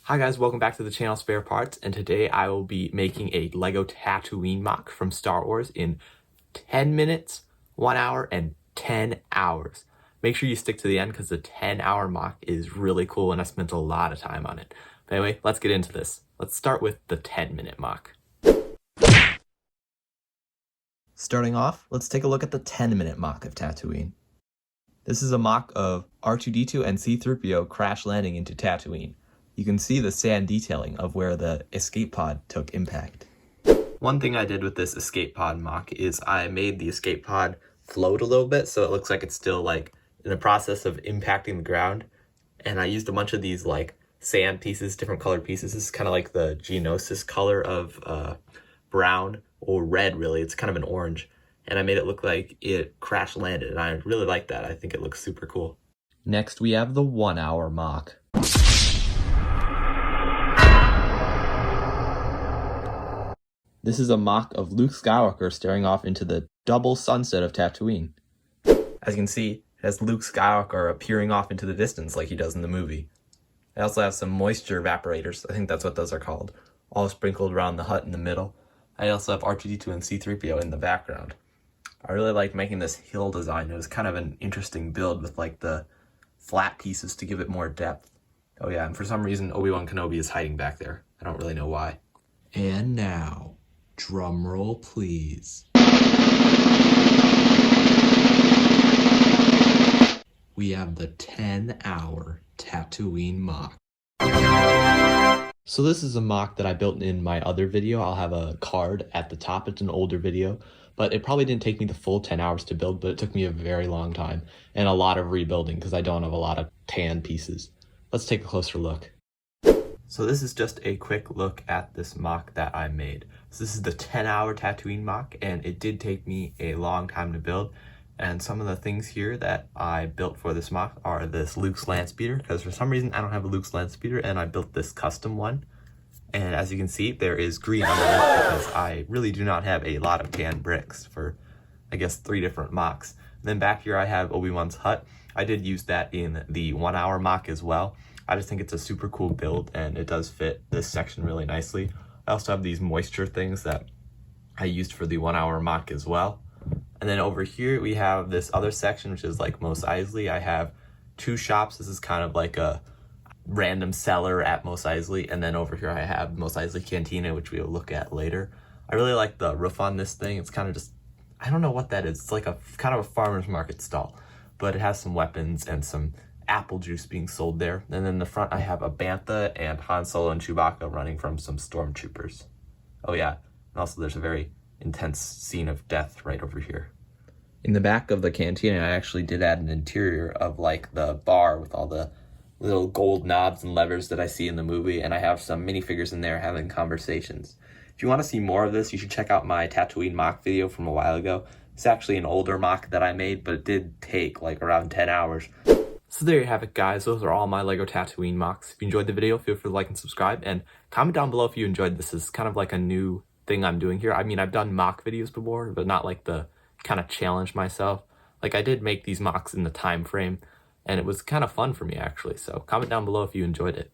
Hi guys, welcome back to the channel Spare Parts, and today I will be making a Lego Tatooine mock from Star Wars in 10 minutes, 1 hour, and 10 hours. Make sure you stick to the end because the 10-hour mock is really cool and I spent a lot of time on it. But anyway, let's get into this. Let's start with the 10-minute mock. Starting off, let's take a look at the 10-minute mock of Tatooine. This is a mock of R2-D2 and C-3PO crash landing into Tatooine. You can see the sand detailing of where the escape pod took impact. One thing I did with this escape pod mock is I made the escape pod float a little bit so it looks like it's still like in the process of impacting the ground. And I used a bunch of these like sand pieces, different colored pieces. This is kind of like the Geonosis color of brown or red really. It's kind of an orange. And I made it look like it crash landed and I really like that. I think it looks super cool. Next we have the 1 hour mock. This is a mock of Luke Skywalker staring off into the double sunset of Tatooine. As you can see, it has Luke Skywalker appearing off into the distance like he does in the movie. I also have some moisture evaporators, I think that's what those are called, all sprinkled around the hut in the middle. I also have R2-D2 and C-3PO in the background. I really liked making this hill design. It was kind of an interesting build with like the flat pieces to give it more depth. Oh yeah, and for some reason Obi-Wan Kenobi is hiding back there. I don't really know why. And now, drum roll, please. We have the 10-hour Tatooine mock. So this is a mock that I built in my other video. I'll have a card at the top. It's an older video, but it probably didn't take me the full 10 hours to build, but it took me a very long time and a lot of rebuilding because I don't have a lot of tan pieces. Let's take a closer look. So this is just a quick look at this mock that I made. So this is the 10-hour Tatooine mock, and it did take me a long time to build. And some of the things here that I built for this mock are this Luke's land speeder, because for some reason I don't have a Luke's land speeder, and I built this custom one. And as you can see, there is green underneath because I really do not have a lot of tan bricks for, I guess, 3 different mocks. And then back here I have Obi-Wan's hut. I did use that in the 1 hour mock as well. I just think it's a super cool build and it does fit this section really nicely. I also have these moisture things that I used for the 1 hour mock as well. And then over here we have this other section which is like Mos Eisley. I have 2 shops. This is kind of like a random seller at Mos Eisley. And then over here I have Mos Eisley Cantina, which we'll look at later. I really like the roof on this thing. It's kind of just, I don't know what that is. It's like a kind of a farmer's market stall, but it has some weapons and some apple juice being sold there. And then in the front I have a Bantha and Han Solo and Chewbacca running from some stormtroopers. Oh yeah, and also there's a very intense scene of death right over here. In the back of the cantina I actually did add an interior of like the bar with all the little gold knobs and levers that I see in the movie, and I have some minifigures in there having conversations. If you want to see more of this, you should check out my Tatooine mock video from a while ago. It's actually an older mock that I made, but it did take like around 10 hours. So there you have it, guys. Those are all my Lego Tatooine mocks. If you enjoyed the video, feel free to like and subscribe, and comment down below if you enjoyed this. This is kind of like a new thing I'm doing here. I mean, I've done mock videos before, but not like the kind of challenge myself. Like I did make these mocks in the time frame, and it was kind of fun for me actually. So comment down below if you enjoyed it.